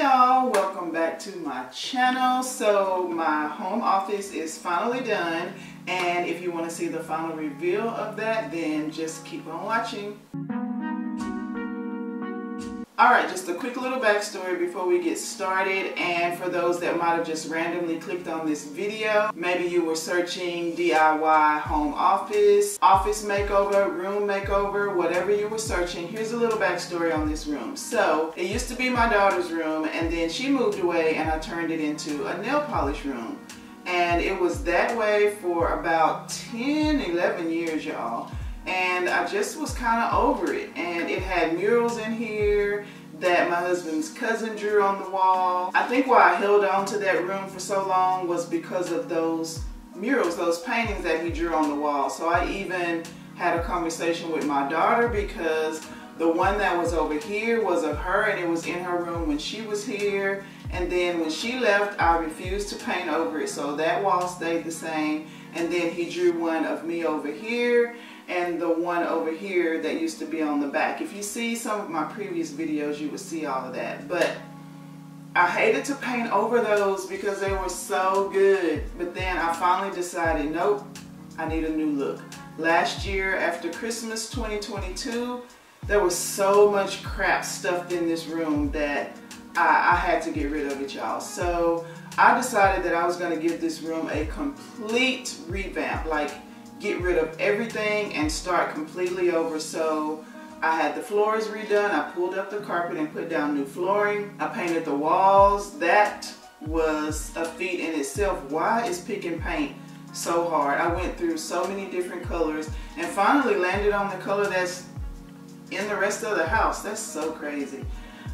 y'all, welcome back to my channel. So my home office is finally done, and if you want to see the final reveal of that, then just keep on watching. Alright, just a quick little backstory before we get started, and for those that might have just randomly clicked on this video, maybe you were searching DIY home office makeover, room makeover, whatever you were searching. Here's a little backstory on this room. So it used to be my daughter's room, and then she moved away and I turned it into a nail polish room. And it was that way for about 10-11 years, y'all. And I just was kind of over it, and it had murals in here that my husband's cousin drew on the wall. I think why I held on to that room for so long was because of those murals, those paintings that he drew on the wall. So I even had a conversation with my daughter, because the one that was over here was of her, and it was in her room when she was here. And then when she left, I refused to paint over it, so that wall stayed the same. And then he drew one of me over here, and the one over here that used to be on the back. If you see some of my previous videos, you would see all of that. But I hated to paint over those because they were so good. But then I finally decided, nope, I need a new look. Last year, after Christmas 2022, there was so much crap stuffed in this room that I had to get rid of it, y'all. So I decided that I was going to give this room a complete revamp, like get rid of everything and start completely over. So I had the floors redone, I pulled up the carpet and put down new flooring. I painted the walls. That was a feat in itself. Why is picking paint so hard? I went through so many different colors and finally landed on the color that's in the rest of the house. That's so crazy.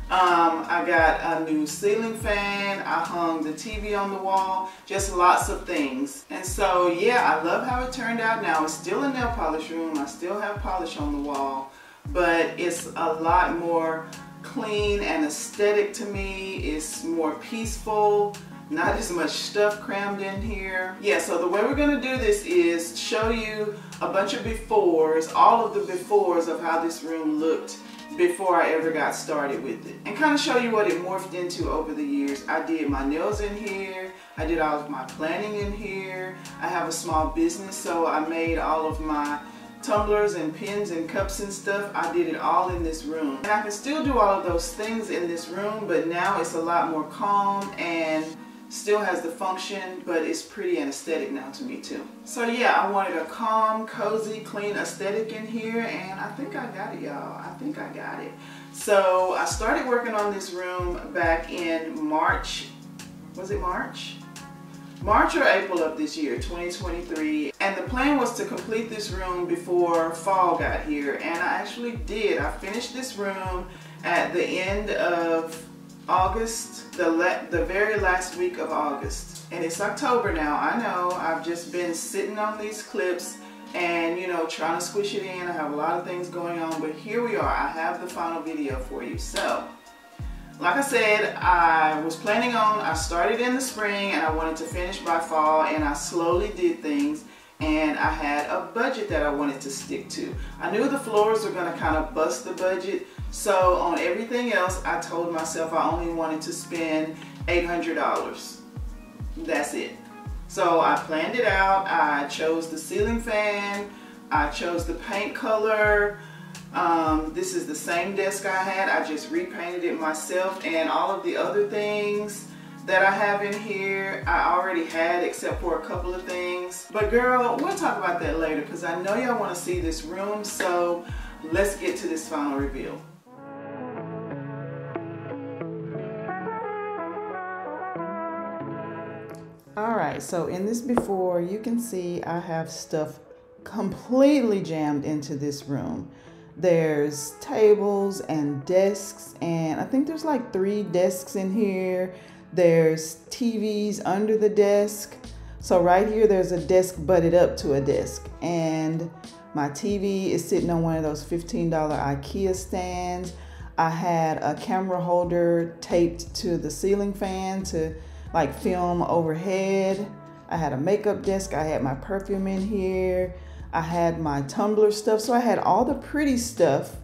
I got a new ceiling fan, I hung the TV on the wall, just lots of things. And so yeah, I love how it turned out now. It's still a nail polish room, I still have polish on the wall, but it's a lot more clean and aesthetic to me. It's more peaceful, not as much stuff crammed in here. Yeah, so the way we're going to do this is show you a bunch of befores, all of the befores of how this room looked before I ever got started with it, and kind of show you what it morphed into over the years. I did my nails in here, I did all of my planning in here. I have a small business, so I made all of my tumblers and pins and cups and stuff. I did it all in this room, and I can still do all of those things in this room, but now it's a lot more calm and still has the function, but it's pretty and aesthetic now to me too. So yeah, I wanted a calm, cozy, clean aesthetic in here, and I think I got it, y'all. I think I got it. So I started working on this room back in March. Was it March? March or April of this year, 2023. And the plan was to complete this room before fall got here, and I actually did. I finished this room at the end of August, the very last week of August. And it's October now. I know I've just been sitting on these clips and, you know, trying to squish it in. I have a lot of things going on, but here we are. I have the final video for you. So like I said, I started in the spring and I wanted to finish by fall, and I slowly did things, and I had a budget that I wanted to stick to. I knew the floors were going to kind of bust the budget, so on everything else I told myself I only wanted to spend $800. That's it. So I planned it out. I chose the ceiling fan, I chose the paint color. This is the same desk I had, I just repainted it myself, and all of the other things that I have in here I already had, except for a couple of things. But girl, we'll talk about that later, because I know y'all want to see this room, so let's get to this final reveal. Alright, so in this before, you can see I have stuff completely jammed into this room. There's tables and desks, and I think there's like 3 desks in here. There's TVs under the desk. So right here there's a desk butted up to a desk, and my TV is sitting on one of those $15 IKEA stands. I had a camera holder taped to the ceiling fan to like film overhead. I had a makeup desk. I had my perfume in here. I had my tumbler stuff. So I had all the pretty stuff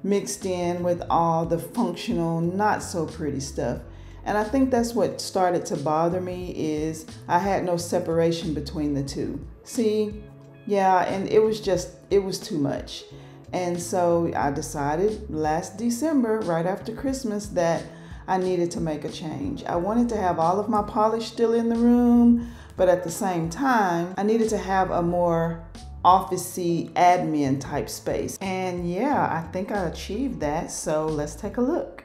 mixed in with all the functional, not so pretty stuff. And I think that's what started to bother me, is I had no separation between the two. See? Yeah, and it was too much. And so I decided last December, right after Christmas, that I needed to make a change. I wanted to have all of my polish still in the room, but at the same time, I needed to have a more office-y admin type space. And yeah, I think I achieved that. So let's take a look.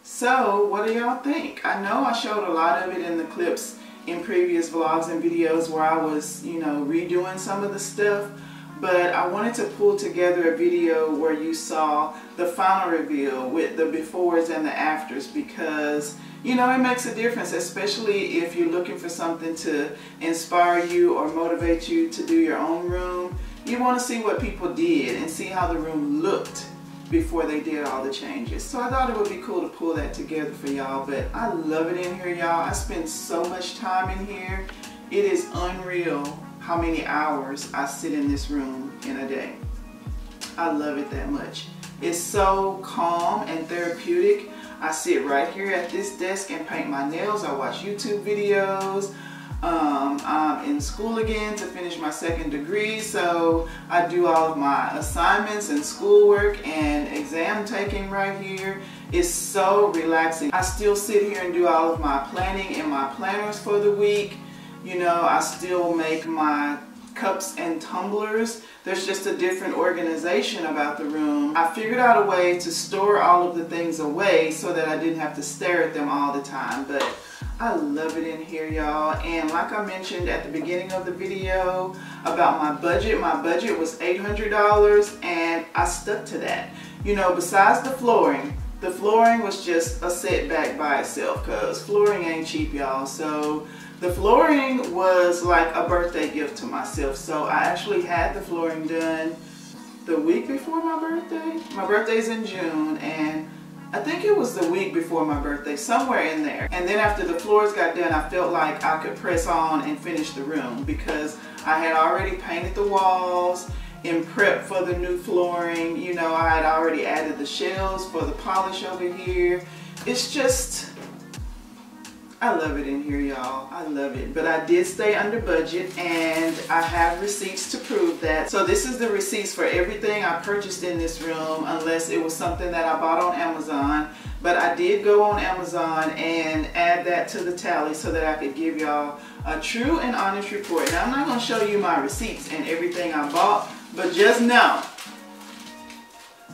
So what do y'all think? I know I showed a lot of it in the clips in previous vlogs and videos where I was, you know, redoing some of the stuff, but I wanted to pull together a video where you saw the final reveal with the befores and the afters, because, you know, it makes a difference, especially if you're looking for something to inspire you or motivate you to do your own room. You want to see what people did and see how the room looked before they did all the changes. So I thought it would be cool to pull that together for y'all, but I love it in here, y'all. I spend so much time in here. It is unreal how many hours I sit in this room in a day. I love it that much. It's so calm and therapeutic. I sit right here at this desk and paint my nails. I watch YouTube videos. I'm in school again to finish my second degree, so I do all of my assignments and schoolwork and exam taking right here. It's so relaxing. I still sit here and do all of my planning and my planners for the week. You know, I still make my cups and tumblers. There's just a different organization about the room. I figured out a way to store all of the things away so that I didn't have to stare at them all the time, but I love it in here, y'all. And like I mentioned at the beginning of the video about my budget was $800 and I stuck to that. You know, besides the flooring was just a setback by itself, because flooring ain't cheap, y'all. So the flooring was like a birthday gift to myself. So I actually had the flooring done the week before my birthday. My birthday's in June, and I think it was the week before my birthday, somewhere in there. And then after the floors got done, I felt like I could press on and finish the room, because I had already painted the walls in prep for the new flooring. You know, I had already added the shelves for the polish over here. It's just, I love it in here, y'all. I love it. But I did stay under budget, and I have receipts to prove that. So this is the receipts for everything I purchased in this room, unless it was something that I bought on Amazon. But I did go on Amazon and add that to the tally so that I could give y'all a true and honest report. Now, I'm not going to show you my receipts and everything I bought, but just know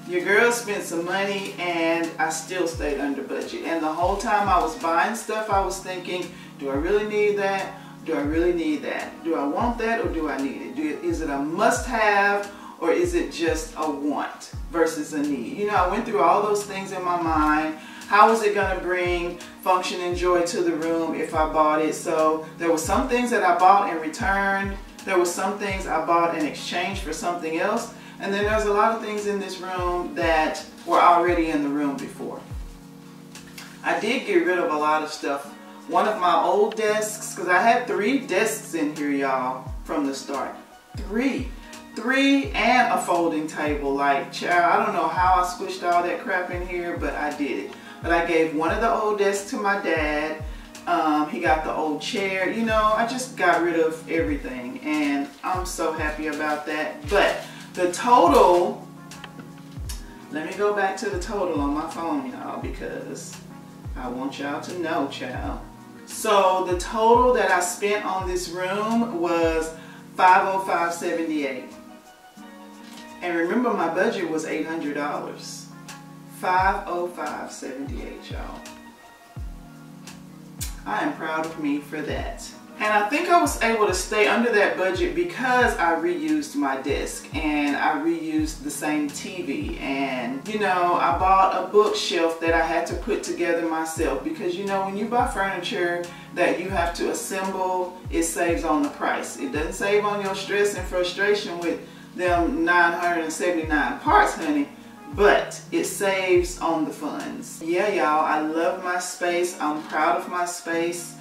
Your girl spent some money and I still stayed under budget. And the whole time I was buying stuff, I was thinking, do I really need that? Do I really need that? Do I want that or do I need it? Is it a must-have or is it just a want versus a need? You know, I went through all those things in my mind. How is it going to bring function and joy to the room if I bought it? So there were some things that I bought and returned. There were some things I bought in exchange for something else. And then there's a lot of things in this room that were already in the room before. I did get rid of a lot of stuff. One of my old desks, because I had 3 desks in here, y'all, from the start. 3 and a folding table. Like, child, I don't know how I squished all that crap in here, but I did it. But I gave one of the old desks to my dad. He got the old chair. You know, I just got rid of everything, and I'm so happy about that. But the total, let me go back to the total on my phone, y'all, because I want y'all to know, child. So the total that I spent on this room was $505.78. And remember, my budget was $800. $505.78, y'all. I am proud of me for that. And I think I was able to stay under that budget because I reused my desk and I reused the same TV. And, you know, I bought a bookshelf that I had to put together myself because, you know, when you buy furniture that you have to assemble, it saves on the price. It doesn't save on your stress and frustration with them 979 parts, honey, but it saves on the funds. Yeah, y'all, I love my space. I'm proud of my space.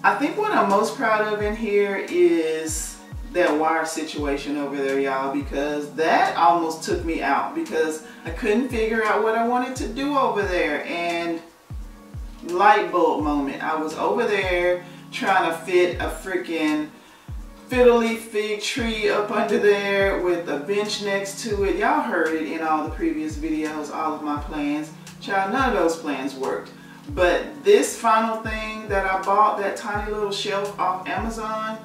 I think what I'm most proud of in here is that wire situation over there, y'all, because that almost took me out because I couldn't figure out what I wanted to do over there. And light bulb moment. I was over there trying to fit a freaking fiddly fig tree up under there with a bench next to it. Y'all heard it in all the previous videos, all of my plans. Child, none of those plans worked. But this final thing that I bought, that tiny little shelf off Amazon,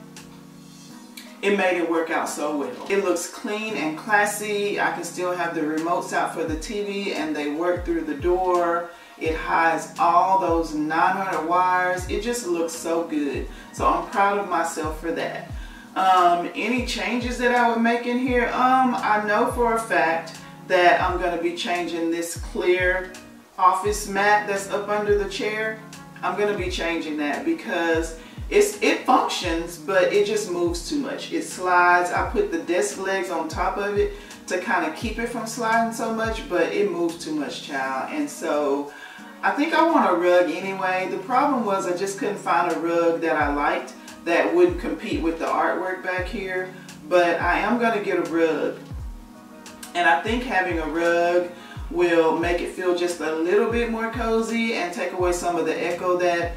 it made it work out so well. It looks clean and classy. I can still have the remotes out for the TV and they work through the door. It hides all those 900 wires. It just looks so good. So I'm proud of myself for that. Any changes that I would make in here? I know for a fact that I'm going to be changing this clear office mat that's up under the chair. I'm going to be changing that because it functions, but it just moves too much. It slides. I put the desk legs on top of it to kind of keep it from sliding so much, but it moves too much, child. And so I think I want a rug anyway. The problem was I just couldn't find a rug that I liked that wouldn't compete with the artwork back here, but I am going to get a rug. And I think having a rug will make it feel just a little bit more cozy and take away some of the echo that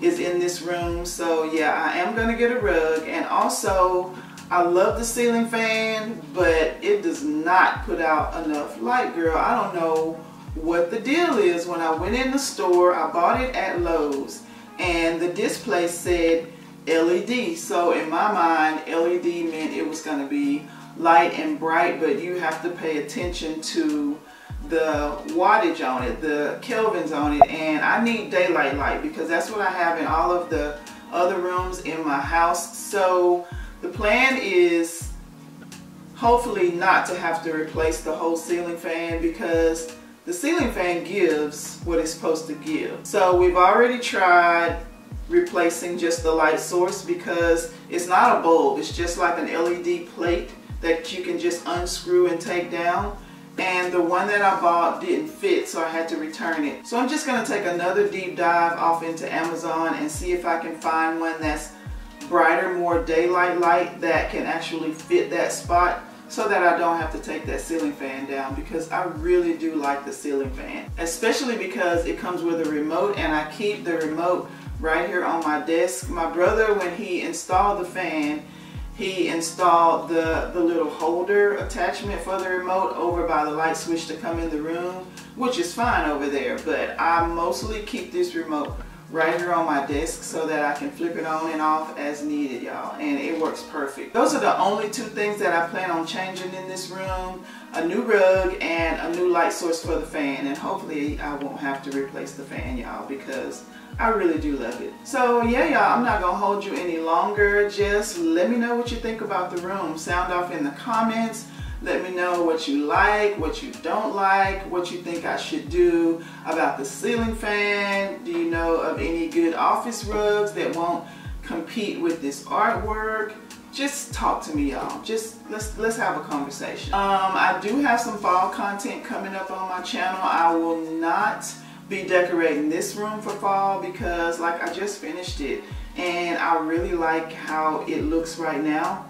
is in this room. So yeah, I am going to get a rug. And also, I love the ceiling fan, but it does not put out enough light, girl. I don't know what the deal is. When I went in the store, I bought it at Lowe's and the display said LED. So in my mind, LED meant it was going to be light and bright, but you have to pay attention to the wattage on it, the kelvins on it, and I need daylight light because that's what I have in all of the other rooms in my house. So the plan is hopefully not to have to replace the whole ceiling fan because the ceiling fan gives what it's supposed to give. So we've already tried replacing just the light source because it's not a bulb, it's just like an LED plate that you can just unscrew and take down. And the one that I bought didn't fit, so I had to return it. So I'm just going to take another deep dive off into Amazon and see if I can find one that's brighter, more daylight light that can actually fit that spot so that I don't have to take that ceiling fan down, because I really do like the ceiling fan. Especially because it comes with a remote and I keep the remote right here on my desk. My brother, when he installed the fan, he installed the little holder attachment for the remote over by the light switch to come in the room, which is fine over there, but I mostly keep this remote right here on my desk so that I can flip it on and off as needed, y'all, and it works perfect. Those are the only two things that I plan on changing in this room: a new rug and a new light source for the fan. And hopefully I won't have to replace the fan, y'all, because I really do love it. So yeah, y'all, I'm not gonna hold you any longer. Just let me know what you think about the room. Sound off in the comments. Let me know what you like, what you don't like, what you think I should do about the ceiling fan. Do you know of any good office rugs that won't compete with this artwork? Just talk to me, y'all. Just let's have a conversation. I do have some fall content coming up on my channel. I will not be decorating this room for fall because, like, I just finished it and I really like how it looks right now.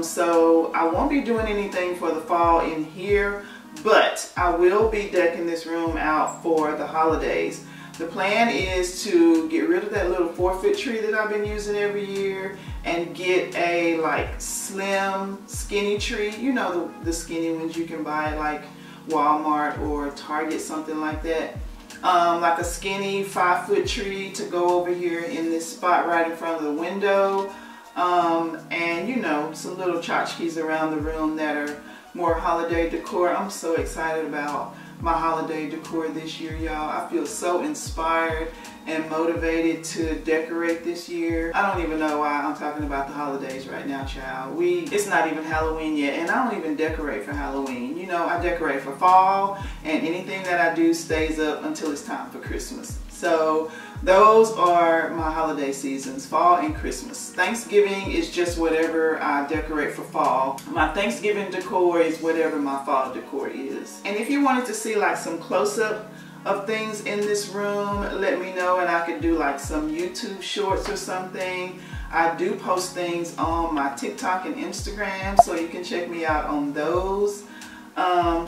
So I won't be doing anything for the fall in here, but I will be decking this room out for the holidays. The plan is to get rid of that little 4-foot tree that I've been using every year and get a like slim skinny tree. You know, the skinny ones you can buy at like Walmart or Target, something like that. Like a skinny 5-foot tree to go over here in this spot right in front of the window. And you know, some little tchotchkes around the room that are more holiday decor. I'm so excited about my holiday decor this year, y'all. I feel so inspired and motivated to decorate this year. I don't even know why I'm talking about the holidays right now, child. It's not even Halloween yet, and I don't even decorate for Halloween. You know, I decorate for fall, and anything that I do stays up until it's time for Christmas. So those are my holiday seasons, fall and Christmas. Thanksgiving is just whatever I decorate for fall. My Thanksgiving decor is whatever my fall decor is. And if you wanted to see like some close-up of things in this room, let me know and I could do like some YouTube shorts or something. I do post things on my TikTok and Instagram, so you can check me out on those.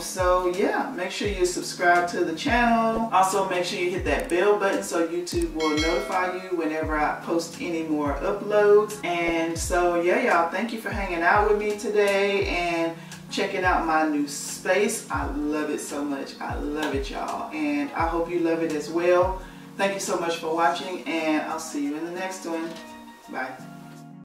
So yeah, make sure you subscribe to the channel. Also make sure you hit that bell button so YouTube will notify you whenever I post any more uploads. And so yeah, y'all, thank you for hanging out with me today and checking out my new space. I love it so much. I love it, y'all, and I hope you love it as well. Thank you so much for watching, and I'll see you in the next one. Bye.